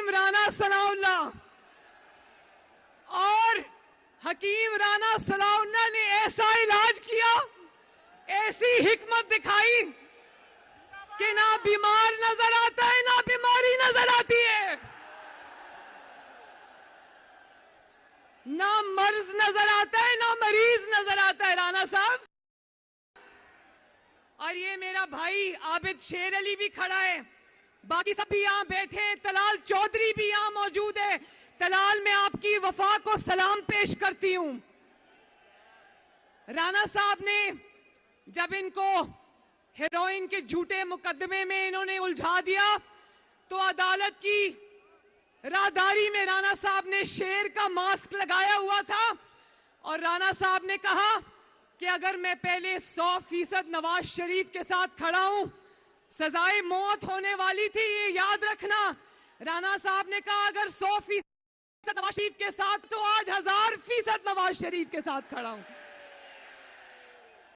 राणा सनाउल्लाह, और हकीम राणा सनाउल्लाह ने ऐसा इलाज किया, ऐसी हिकमत दिखाई कि ना बीमार नजर आता है ना बीमारी नजर आती है, ना मर्ज नजर आता है ना मरीज नजर आता है राणा साहब। और ये मेरा भाई आबिद शेर अली भी खड़ा है, बाकी सब भी यहां बैठे हैं, तलाल चौधरी भी यहां मौजूद है। तलाल, मैं आपकी वफा को सलाम पेश करती हूं। राणा साहब ने जब इनको हेरोइन के झूठे मुकदमे में इन्होंने उलझा दिया तो अदालत की राहदारी में राणा साहब ने शेर का मास्क लगाया हुआ था और राणा साहब ने कहा कि अगर मैं पहले 100% नवाज शरीफ के साथ खड़ा हूं, सजाए मौत होने वाली थी, ये याद रखना। राणा साहब ने कहा अगर 100% नवाज शरीफ के साथ तो आज 1000% नवाज शरीफ के साथ खड़ा हूं।